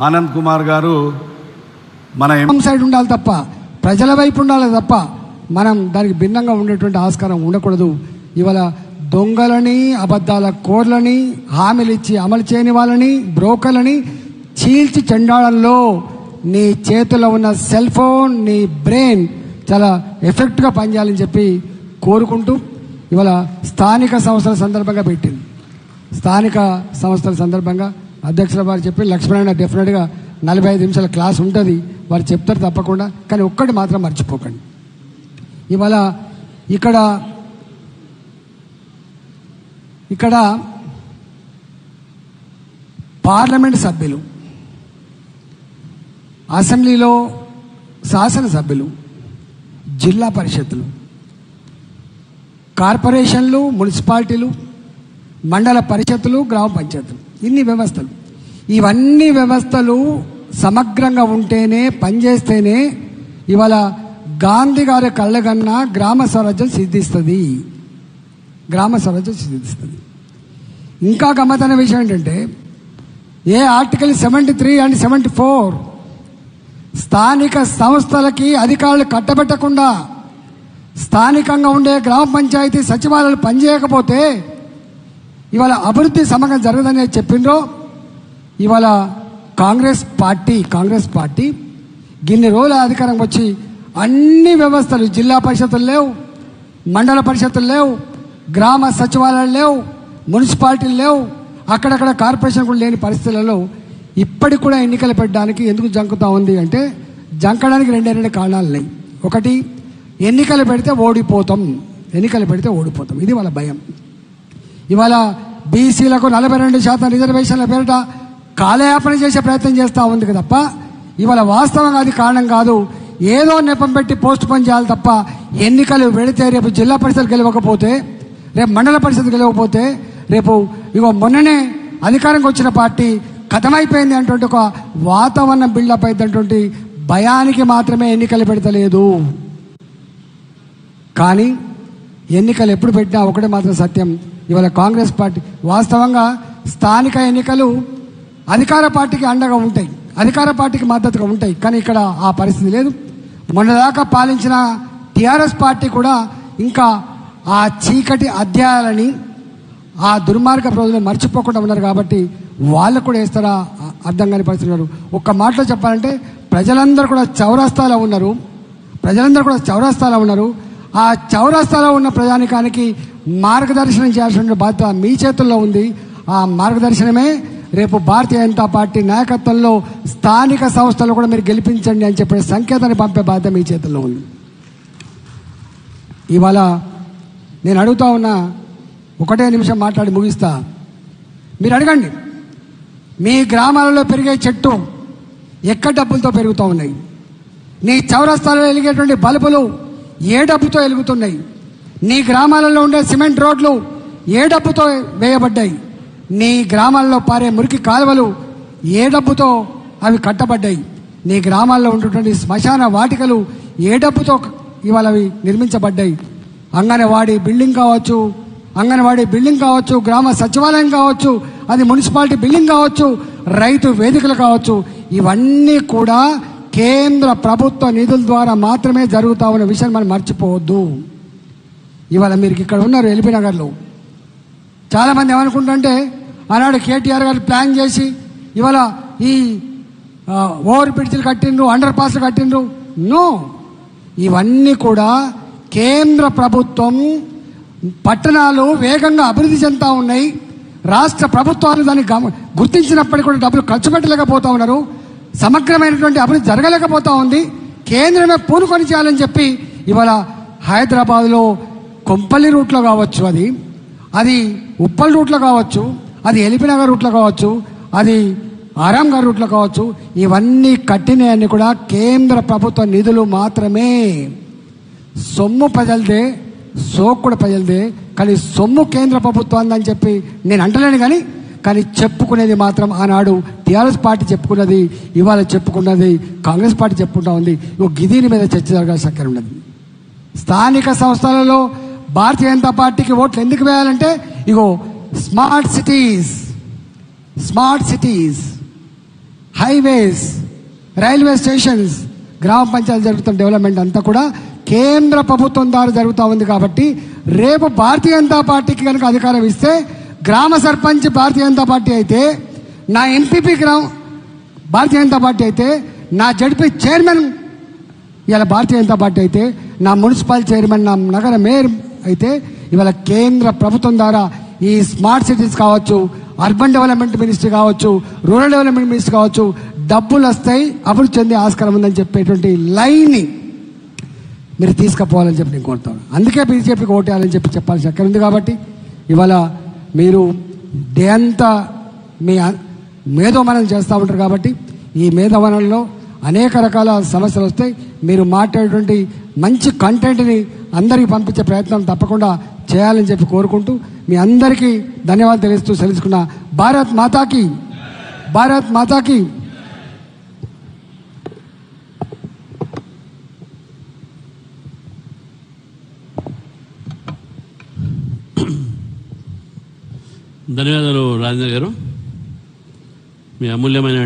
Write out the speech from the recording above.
ఆనంద్ కుమార్ గారు మన సైడ్ ఉండాలి తప్ప, ప్రజల వైపు ఉండాలి తప్ప మనం దానికి భిన్నంగా ఉండేటువంటి ఆస్కారం ఉండకూడదు. ఇవాళ దొంగలని, అబద్ధాల కోర్లని, హామీలు ఇచ్చి అమలు చేయని వాళ్ళని, బ్రోకర్లని చీల్చి చెండాడంలో నీ చేతిలో ఉన్న సెల్ ఫోన్, నీ బ్రెయిన్ చాలా ఎఫెక్ట్గా పనిచేయాలని చెప్పి కోరుకుంటూ ఇవాళ స్థానిక సంస్థల సందర్భంగా పెట్టింది. స్థానిక సంస్థల సందర్భంగా అధ్యక్షుల వారు చెప్పి లక్ష్మణ డెఫినెట్గా 45 నిమిషాల క్లాస్ ఉంటుంది, వారు చెప్తారు తప్పకుండా. కానీ ఒక్కటి మాత్రం మర్చిపోకండి, ఇవాళ ఇక్కడ పార్లమెంట్ సభ్యులు, అసెంబ్లీలో శాసనసభ్యులు, జిల్లా పరిషత్తులు, కార్పొరేషన్లు, మున్సిపాలిటీలు, మండల పరిషత్తులు, గ్రామ పంచాయతీలు, ఇన్ని వ్యవస్థలు, ఇవన్నీ వ్యవస్థలు సమగ్రంగా ఉంటేనే, పనిచేస్తేనే ఇవాళ గాంధీ గారి కళ్ళగన్నా గ్రామ స్వరాజ్యం సిద్ధిస్తుంది. ఇంకా గమ్మతైన విషయం ఏంటంటే, ఏ ఆర్టికల్ 73 అండ్ 74 స్థానిక సంస్థలకి అధికారులు కట్టబెట్టకుండా స్థానికంగా ఉండే గ్రామ పంచాయతీ సచివాలయాలు పనిచేయకపోతే ఇవాళ అభివృద్ధి సమగ్రం జరగదని చెప్పిండ్రో, ఇవాళ కాంగ్రెస్ పార్టీ గిన్ని రోజుల అధికారం వచ్చి అన్ని వ్యవస్థలు, జిల్లా పరిషత్తులు లేవు, మండల పరిషత్తులు లేవు, గ్రామ సచివాలయాలు లేవు, మున్సిపాలిటీలు లేవు, అక్కడక్కడ కార్పొరేషన్ కూడా లేని పరిస్థితులలో ఇప్పటికి కూడా ఎన్నికలు పెట్టడానికి ఎందుకు జంకుతా ఉంది అంటే, జంకడానికి రెండు కారణాలు ఉన్నాయి. ఒకటి, ఎన్నికలు పెడితే ఓడిపోతాం, ఇది వాళ్ళ భయం. ఇవాళ బీసీలకు 42% రిజర్వేషన్ల పేరిట కాలయాపన చేసే ప్రయత్నం చేస్తూ ఉంది తప్ప ఇవాళ వాస్తవంగా అది కారణం కాదు. ఏదో నెపం పెట్టి పోస్ట్ పోన్ చేయాలి తప్ప, ఎన్నికలు పెడితే రేపు జిల్లా పరిషత్ గెలవకపోతే, రేపు మండల పరిషత్ గెలవకపోతే, రేపు మొన్ననే అధికారంకి వచ్చిన పార్టీ ఖతమైపోయింది అంటుంటే ఒక వాతావరణం బిల్డప్ అయినటువంటి భయానికి మాత్రమే ఎన్నికలు పెడతలేదు. కానీ ఎన్నికలు ఎప్పుడు పెట్టినా ఒకటే మాత్రం సత్యం, ఇవాళ కాంగ్రెస్ పార్టీ వాస్తవంగా స్థానిక ఎన్నికలు అధికార పార్టీకి అండగా ఉంటాయి, అధికార పార్టీకి మద్దతుగా ఉంటాయి. కానీ ఇక్కడ ఆ పరిస్థితి లేదు. మొన్నదాకా పాలించిన టీఆర్ఎస్ పార్టీ కూడా ఇంకా ఆ చీకటి అధ్యాయాలని, ఆ దుర్మార్గ రోజులు మర్చిపోకుండా ఉన్నారు. కాబట్టి వాళ్ళు కూడా వేస్తారా అర్థం కాని పరిస్థితి ఉన్నారు. ఒక్క మాటలో చెప్పాలంటే ప్రజలందరూ కూడా చౌరస్తాలో ఉన్నారు. ఆ చౌరస్తాలో ఉన్న ప్రజానికానికి మార్గదర్శనం చేయాల్సిన బాధ్యత మీ చేతుల్లో ఉంది. ఆ మార్గదర్శనమే రేపు భారతీయ జనతా పార్టీ నాయకత్వంలో స్థానిక సంస్థలు కూడా మీరు గెలిపించండి అని చెప్పే సంకేతాన్ని పంపే బాధ్యత మీ చేతుల్లో ఉంది. ఇవాళ నేను అడుగుతా ఉన్నా, ఒకటే నిమిషం మాట్లాడి ముగిస్తా. మీరు అడగండి, మీ గ్రామాలలో పెరిగే చెట్టు ఎక్కడ డబ్బులతో పెరుగుతూ ఉన్నాయి? నీ చౌరస్తాలో వెలిగేటువంటి బల్బులు ఏ డబ్బుతో వెలుగుతున్నాయి? నీ గ్రామాలలో ఉండే సిమెంట్ రోడ్లు ఏ డబ్బుతో వేయబడ్డాయి? నీ గ్రామాల్లో పారే మురికి కాలువలు ఏ డబ్బుతో అవి కట్టబడ్డాయి? నీ గ్రామాల్లో ఉన్నటువంటి శ్మశాన వాటికలు ఏ డబ్బుతో ఇవాళ అవి నిర్మించబడ్డాయి? అంగన్వాడీ బిల్డింగ్ కావచ్చు, గ్రామ సచివాలయం కావచ్చు, అది మున్సిపాలిటీ బిల్డింగ్ కావచ్చు, రైతు వేదికలు కావచ్చు, ఇవన్నీ కూడా కేంద్ర ప్రభుత్వ నిధుల ద్వారా మాత్రమే జరుగుతూ ఉన్న విషయాన్ని మనం మర్చిపోవద్దు. ఇవాళ మీరు ఇక్కడ ఉన్నారు ఎల్బీ నగర్లో, చాలామంది ఏమనుకుంటుంటే ఆనాడు కేటీఆర్ గారు ప్లాన్ చేసి ఇవాళ ఈ ఓవర్ బ్రిడ్జ్లు కట్టిండ్రు, అండర్ పాస్లు కట్టిండ్రు. నో, ఇవన్నీ కూడా కేంద్ర ప్రభుత్వం, పట్టణాలు వేగంగా అభివృద్ధి చెందుతూ ఉన్నాయి. రాష్ట్ర ప్రభుత్వాలు దాన్ని గుర్తించినప్పటికీ కూడా డబ్బులు ఖర్చు పెట్టలేకపోతూ ఉన్నారు. సమగ్రమైనటువంటి అభివృద్ధి జరగలేకపోతూ ఉంది. కేంద్రమే పూనుకొని చేయాలని చెప్పి ఇవాళ హైదరాబాద్లో కొంపల్లి రూట్లో కావచ్చు, అది ఉప్పల్ రూట్లో కావచ్చు, అది ఎల్బీ నగర్ రూట్లో కావచ్చు, అది ఆరాం గారి రూట్లో కావచ్చు, ఇవన్నీ కట్టినవన్నీ కూడా కేంద్ర ప్రభుత్వ నిధులు మాత్రమే. సొమ్ము ప్రజలదే, సోకు కూడా ప్రజలదే. కానీ సొమ్ము కేంద్ర ప్రభుత్వం అని చెప్పి నేను అంటలేను. కానీ చెప్పుకునేది మాత్రం ఆనాడు టీఆర్ఎస్ పార్టీ చెప్పుకున్నది, ఇవాళ చెప్పుకున్నది కాంగ్రెస్ పార్టీ చెప్పుకుంటా ఉంది. గిదీని మీద చర్చ జరగాల్సిన సక్కర ఉన్నది. స్థానిక సంస్థలలో భారతీయ జనతా పార్టీకి ఓట్లు ఎందుకు వేయాలంటే, smart cities, highways, railway stations, గ్రామ పంచాయతీ జరుగుతున్న డెవలప్మెంట్ అంతా కూడా కేంద్ర ప్రభుత్వం ద్వారా జరుగుతూ ఉంది. కాబట్టి రేపు భారతీయ జనతా పార్టీకి కనుక అధికారం ఇస్తే గ్రామ సర్పంచ్ భారతీయ జనతా పార్టీ అయితే, నా ఎంపీపీ భారతీయ జనతా పార్టీ అయితే, నా జడ్పీ చైర్మన్ ఇలా భారతీయ జనతా పార్టీ అయితే, నా మున్సిపల్ చైర్మన్, నా నగర మేయర్ అయితే ఇవాళ కేంద్ర ప్రభుత్వం ద్వారా ఈ స్మార్ట్ సిటీస్ కావచ్చు, అర్బన్ డెవలప్మెంట్ మినిస్ట్రీ కావచ్చు, రూరల్ డెవలప్మెంట్ మినిస్ట్రీ కావచ్చు, డబ్బులు వస్తాయి, అభివృద్ధి చెందే ఆస్కారం ఉందని చెప్పేటువంటి లైన్ని మీరు తీసుకుపోవాలని చెప్పి నేను కోరుతాను. అందుకే బీజేపీకి ఓటేయాలని చెప్పి చెప్పాల్సి అక్కడ ఉంది. కాబట్టి ఇవాళ మీరు డే అంతా మీ మేధోమనం చేస్తూ ఉంటారు. కాబట్టి ఈ మేధోమనంలో అనేక రకాల సమస్యలు వస్తాయి. మీరు మాట్లాడేటువంటి మంచి కంటెంట్ని అందరికీ పంపించే ప్రయత్నం తప్పకుండా చేయాలని చెప్పి కోరుకుంటూ మీ అందరికీ ధన్యవాదాలు తెలుస్తూ తెలుసుకున్న. భారత్ మాతాకి, భారత్ మాతాకి. ధన్యవాదాలు రాజేంద్ర గారు, మీ అమూల్యమైన